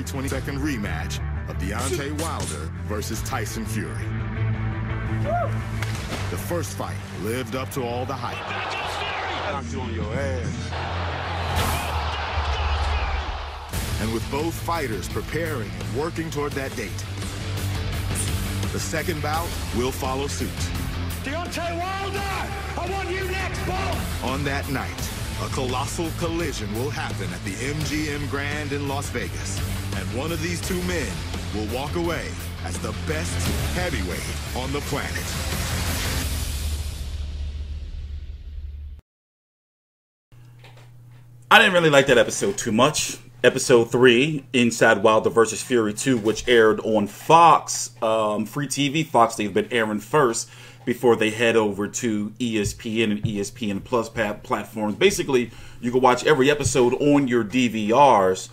February 22nd rematch of Deontay Wilder versus Tyson Fury. The first fight lived up to all the hype. Knocked you on your ass. And with both fighters preparing and working toward that date, the second bout will follow suit. Deontay Wilder, I want you next, Bob! On that night, a colossal collision will happen at the MGM Grand in Las Vegas. And one of these two men will walk away as the best heavyweight on the planet. I didn't really like that episode too much. Episode 3, Inside Wilder vs. Fury 2, which aired on Fox, free TV. Fox, they've been airing first before they head over to ESPN and ESPN Plus platforms. Basically, you can watch every episode on your DVRs.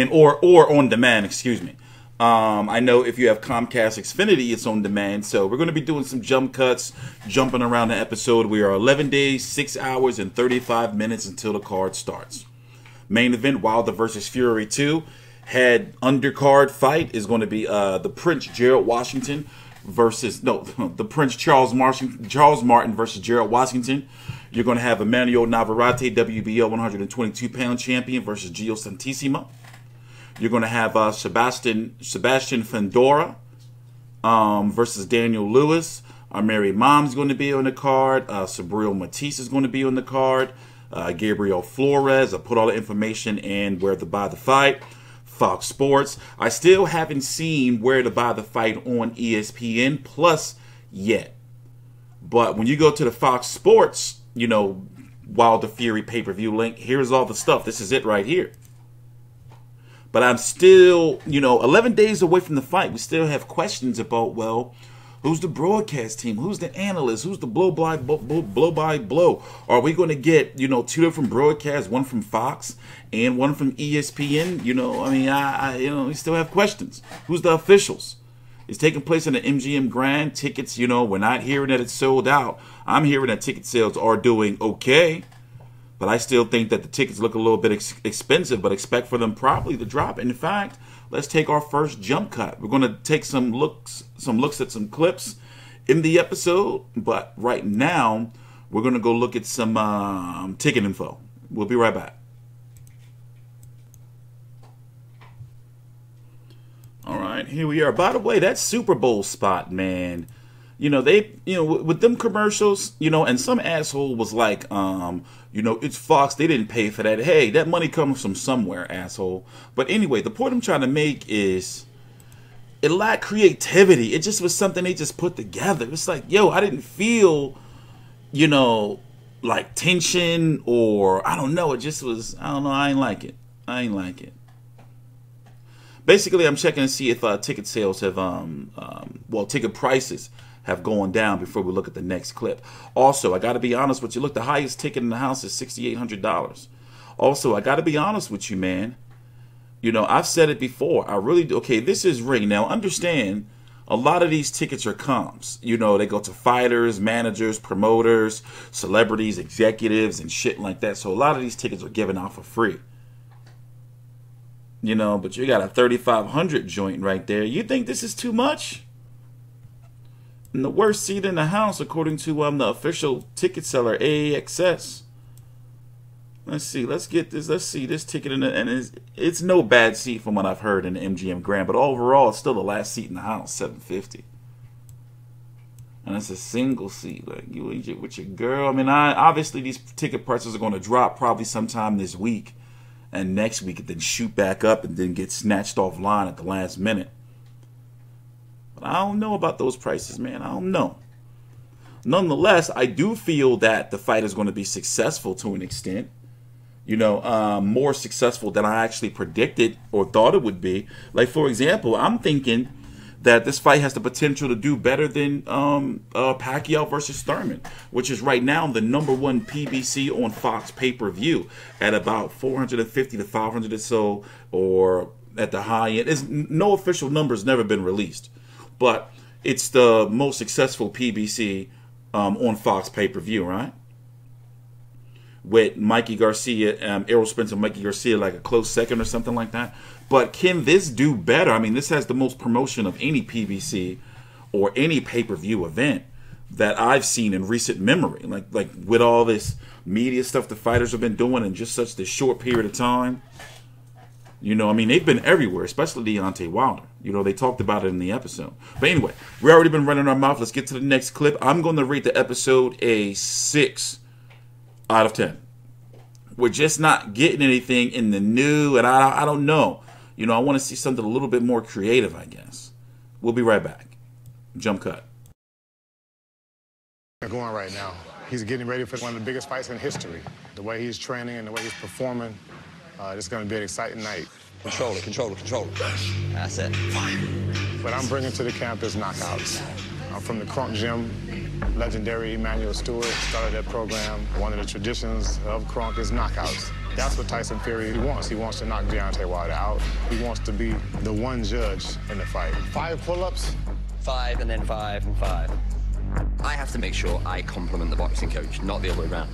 Or on demand, excuse me. I know if you have Comcast Xfinity, it's on demand. So we're going to be doing some jump cuts, jumping around the episode. We are 11 days, 6 hours, and 35 minutes until the card starts. Main event, Wilder versus Fury 2. Head undercard fight is going to be the Prince Gerald Washington versus, the Prince Charles Martin versus Gerald Washington. You're going to have Emanuel Navarrete, WBO 122-pound champion versus Gio Santisima. You're going to have Sebastian Fundora versus Daniel Lewis. Mary Mom's going to be on the card. Sabril Matisse is going to be on the card. Gabriel Flores. I put all the information in where to buy the fight. Fox Sports. I still haven't seen where to buy the fight on ESPN Plus yet. But when you go to the Fox Sports, Wilder Fury pay-per-view link, here's all the stuff. This is it right here. But I'm still, 11 days away from the fight. We still have questions about, well, who's the broadcast team? Who's the analyst? Who's the blow-by-blow? Are we going to get, 2 different broadcasts, one from Fox and one from ESPN? We still have questions. Who's the officials? It's taking place in the MGM Grand. Tickets, we're not hearing that it's sold out. I'm hearing that ticket sales are doing okay. But I still think that the tickets look a little bit expensive, but expect for them probably to drop. In fact, let's take our first jump cut. We're going to take some looks at some clips in the episode. But right now, we're going to go look at some ticket info. We'll be right back. All right, here we are. By the way, that Super Bowl spot, man. With them commercials, and some asshole was like, it's Fox, they didn't pay for that. Hey, that money comes from somewhere, asshole. But anyway, the point I'm trying to make is it lacked creativity. It just was something they just put together. It's like, I didn't feel, like tension or, I don't know. It just was, I don't know. I ain't like it. Basically, I'm checking to see if ticket sales have, ticket prices have gone down before we look at the next clip. Also, I got to be honest with you. Look, the highest ticket in the house is $6,800. Also, I got to be honest with you, man. I've said it before. I really do. Okay, this is Ring. Now, understand, a lot of these tickets are comps. They go to fighters, managers, promoters, celebrities, executives, and shit like that. So a lot of these tickets are given out for free. But you got a 3,500 joint right there. You think this is too much? And the worst seat in the house, according to the official ticket seller, AAXS. Let's see. Let's get this. Let's see this ticket and it's no bad seat from what I've heard in the MGM Grand, but overall, it's still the last seat in the house, $750. And it's a single seat, like you with your girl. Obviously these ticket prices are going to drop probably sometime this week, and next week, and then shoot back up, and then get snatched offline at the last minute. I don't know about those prices, man. I don't know. Nonetheless, I do feel that the fight is going to be successful to an extent. More successful than I actually predicted or thought it would be. Like, for example, I'm thinking that this fight has the potential to do better than Pacquiao versus Thurman, which is right now the #1 PBC on Fox pay-per-view at about 450 to 500 or so, or at the high end. No official numbers, never been released. But it's the most successful PBC on Fox pay-per-view, right? With Mikey Garcia, Errol Spence and Mikey Garcia like a close second or something like that. But can this do better? I mean, this has the most promotion of any PBC or any pay-per-view event that I've seen in recent memory. Like with all this media stuff the fighters have been doing in just such this short period of time. You know, I mean, they've been everywhere, especially Deontay Wilder. You know, they talked about it in the episode. But anyway, we've already been running our mouth. Let's get to the next clip. I'm going to rate the episode a 6 out of 10. We're just not getting anything in the new, and I don't know. You know, I want to see something a little bit more creative, I guess. We'll be right back. Jump cut. Going right now. He's getting ready for one of the biggest fights in history. The way he's training and the way he's performing, it's going to be an exciting night. Control it, control it, control it. That's it. What I'm bringing to the camp is knockouts. I'm from the Crunk Gym. Legendary Emanuel started that program. One of the traditions of Crunk is knockouts. That's what Tyson Fury wants. He wants to knock Deontay Wilder out. He wants to be the one judge in the fight. 5 pull-ups. 5 and then 5 and 5. I have to make sure I compliment the boxing coach, not the other way around.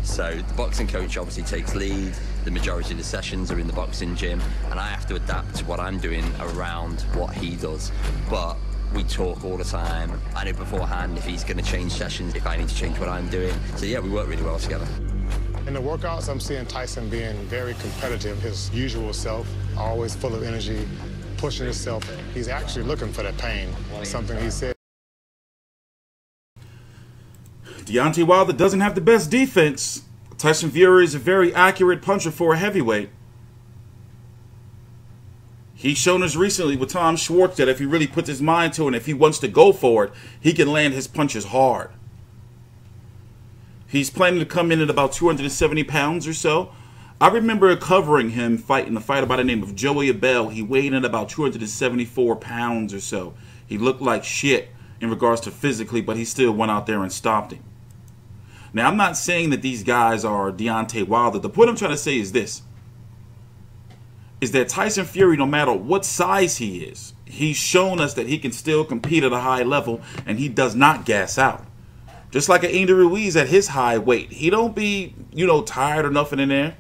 So the boxing coach obviously takes lead. The majority of the sessions are in the boxing gym, and I have to adapt what I'm doing around what he does. But we talk all the time. I know beforehand if he's going to change sessions, if I need to change what I'm doing. So yeah, we work really well together. In the workouts, I'm seeing Tyson being very competitive, his usual self, always full of energy, pushing himself. He's actually looking for that pain, something he said. Deontay Wilder doesn't have the best defense. Tyson Fury is a very accurate puncher for a heavyweight. He's shown us recently with Tom Schwartz that if he really puts his mind to it and if he wants to go for it, he can land his punches hard. He's planning to come in at about 270 pounds or so. I remember covering him fighting a fighter by the name of Joey Abel. He weighed in at about 274 pounds or so. He looked like shit in regards to physically, but he still went out there and stopped him. Now, I'm not saying that these guys are Deontay Wilder. The point I'm trying to say is this, is that Tyson Fury, no matter what size he is, he's shown us that he can still compete at a high level, and he does not gas out. Just like an Andy Ruiz at his high weight. He don't be, you know, tired or nothing in there.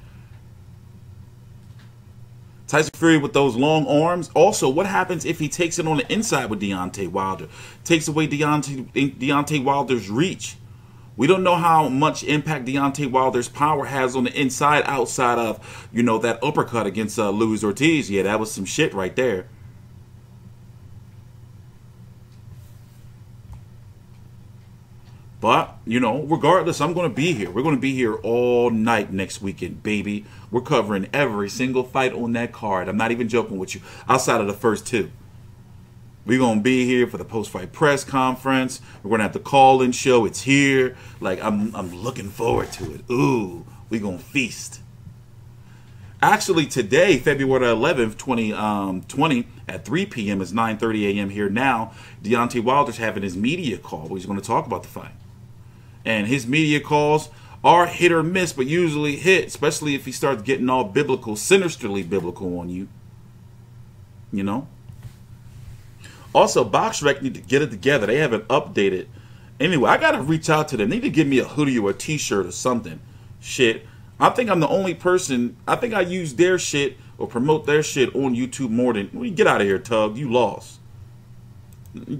Tyson Fury with those long arms. Also, what happens if he takes it on the inside with Deontay Wilder? Takes away Deontay Wilder's reach. We don't know how much impact Deontay Wilder's power has on the inside outside of, you know, that uppercut against Luis Ortiz. Yeah, that was some shit right there. But, you know, regardless, I'm going to be here. We're going to be here all night next weekend, baby. We're covering every single fight on that card. I'm not even joking with you. Outside of the first 2. We're going to be here for the post-fight press conference. We're going to have the call-in show. It's here. Like, I'm looking forward to it. Ooh, we're going to feast. Actually, today, February 11th, 2020, at 3 p.m. is 9:30 a.m. here now. Deontay Wilder's having his media call where he's going to talk about the fight. And his media calls are hit or miss, but usually hit, especially if he starts getting all biblical, sinisterly biblical on you. You know? Also, BoxRec need to get it together. They haven't updated. Anyway, I got to reach out to them. They need to give me a hoodie or a t-shirt or something. Shit. I think I'm the only person. I think I use their shit or promote their shit on YouTube more than... Well, get out of here, Tug. You lost.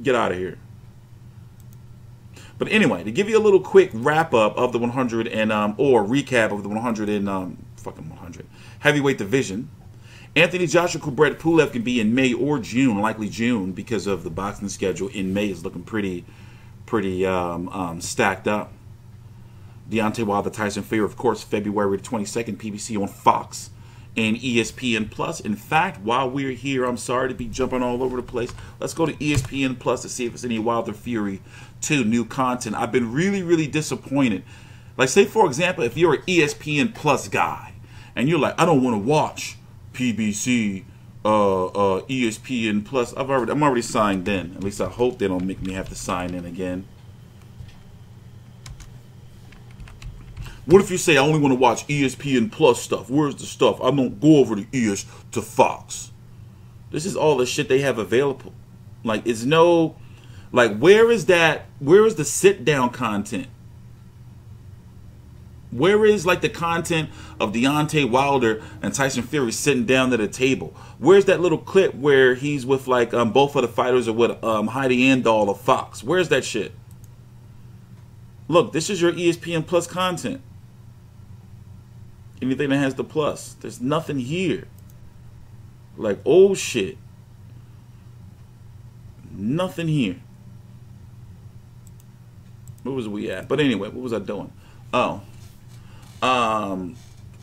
Get out of here. But anyway, to give you a little quick wrap-up of the 100 and... or recap of the 100 and... fucking 100. Heavyweight division. Anthony Joshua Kubrat Pulev can be in May or June, likely June, because of the boxing schedule in May is looking pretty stacked up. Deontay Wilder, Tyson Fury, of course, February 22nd, PBC on Fox and ESPN Plus. In fact, while we're here, I'm sorry to be jumping all over the place. Let's go to ESPN Plus to see if there's any Wilder Fury 2 new content. I've been really, really disappointed. Like, say, for example, if you're an ESPN Plus guy and you're like, I don't want to watch PBC, ESPN Plus. I'm already signed in. At least I hope they don't make me have to sign in again. What if you say I only want to watch ESPN Plus stuff? Where's the stuff? I don't go over to Fox. This is all the shit they have available. Like, it's no, like, where is that? Where is the sit down content? Where is like the content of Deontay Wilder and Tyson Fury sitting down at a table? Where's that little clip where he's with like both of the fighters are with Heidi Andal of Fox? Where's that shit? Look, this is your ESPN Plus content. Anything that has the plus. There's nothing here. Like, oh shit. Nothing here. Where was we at? But anyway, what was I doing? Oh.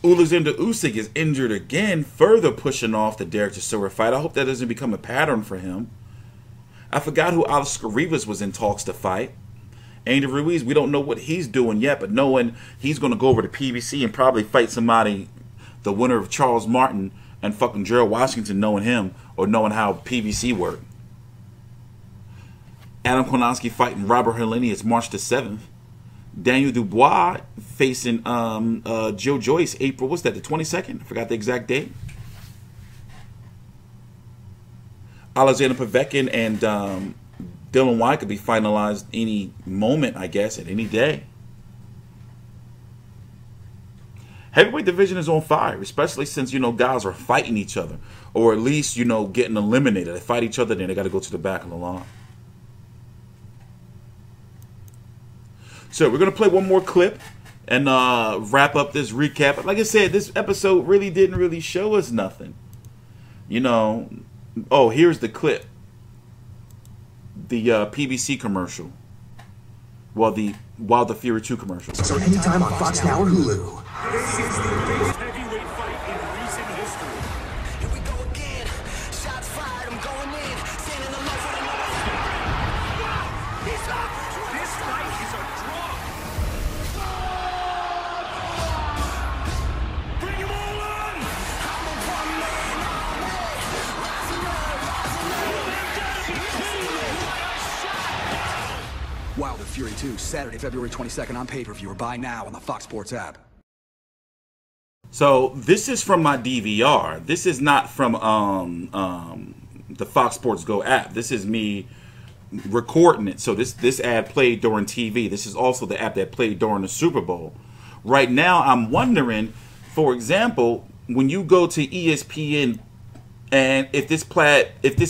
Alexander Usyk is injured again, further pushing off the Derek Chisora fight. I hope that doesn't become a pattern for him. I forgot who Oscar Rivas was in talks to fight. Andy Ruiz, we don't know what he's doing yet, but knowing he's going to go over to PBC and probably fight somebody, the winner of Charles Martin and fucking Gerald Washington, knowing him or knowing how PBC worked. Adam Kownacki fighting Robert Helenius March the 7th. Daniel Dubois facing Joe Joyce April, what's that, the 22nd? I forgot the exact date. Alexander Povetkin and Dylan White could be finalized any moment, I guess, at any day. Heavyweight division is on fire, especially since, you know, guys are fighting each other. Or at least, you know, getting eliminated. They fight each other, then they got to go to the back of the line. So we're going to play one more clip and wrap up this recap. Like I said, this episode really didn't really show us nothing. You know, oh, here's the clip. The PBC commercial. Well, the Wilder Fury II commercial. So anytime on Fox Now or Hulu. This is the biggest heavyweight fight in recent history. Here we go again. Shots fired, I'm going in. Standing alone for another. He's up. This fight is a draw. Bring him all on. I'm a one man army. Rising up, rising up. Wilder Fury 2, Saturday, February 22nd on pay-per-view or buy now on the Fox Sports app. So this is from my DVR. This is not from the Fox Sports Go app. This is me recording it. So this ad played during TV. This is also the app that played during the Super Bowl. Right now, I'm wondering, for example, when you go to ESPN, and if this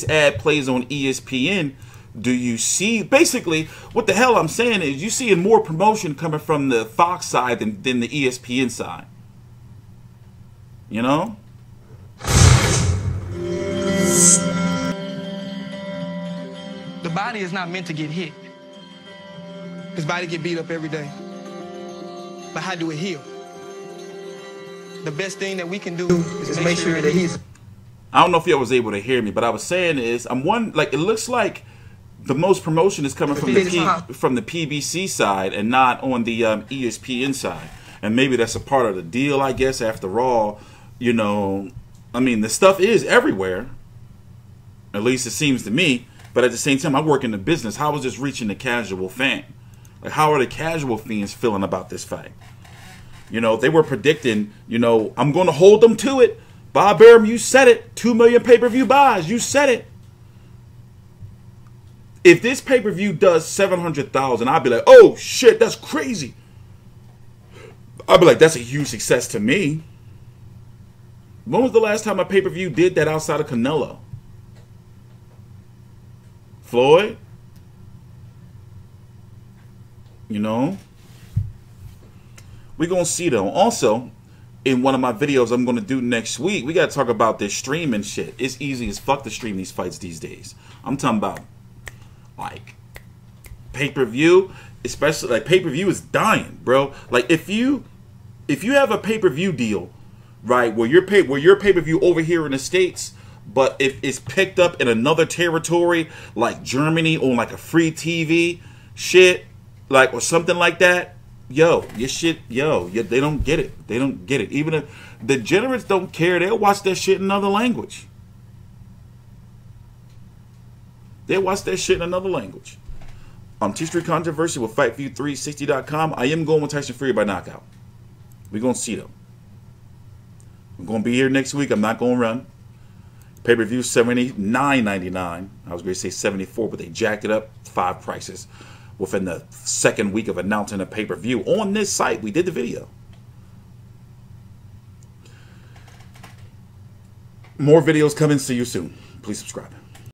ad plays on ESPN, do you see, basically, what the hell I'm saying is you seeing more promotion coming from the Fox side than the ESPN side. You know? The body is not meant to get hit. His body get beat up every day. But how do it heal? The best thing that we can do is make sure that he's... I don't know if y'all was able to hear me, but I was saying is, it looks like the most promotion is coming from the PBC side and not on the ESPN side. And maybe that's a part of the deal, I guess, after all. You know, I mean, the stuff is everywhere. At least it seems to me. But at the same time, I work in the business. How is this reaching the casual fan? Like, how are the casual fans feeling about this fight? You know, they were predicting, you know, I'm going to hold them to it. Bob Arum, you said it. 2 million pay-per-view buys. You said it. If this pay-per-view does 700,000, I'd be like, oh, shit, that's crazy. I'd be like, that's a huge success to me. When was the last time a pay-per-view did that outside of Canelo? Floyd? You know? We're going to see, though. Also, in one of my videos I'm going to do next week, we got to talk about this streaming shit. It's easy as fuck to stream these fights these days. I'm talking about, like, pay-per-view. Especially, like, pay-per-view is dying, bro. Like, if you have a pay-per-view deal, right, where your pay-per-view over here in the States, but if it's picked up in another territory, like Germany, on like a free TV shit, like, or something like that, yo, your shit, they don't get it. They don't get it. Even if the degenerates don't care, they'll watch that shit in another language. They'll watch that shit in another language. TstreeT Controversy with FightView360.com. I am going with Tyson Fury by knockout. We're going to see, though. I'm going to be here next week. I'm not going to run. Pay-per-view $79.99. I was going to say $74, but they jacked it up 5 prices within the second week of announcing a pay-per-view on this site. We did the video. More videos coming. See you soon. Please subscribe.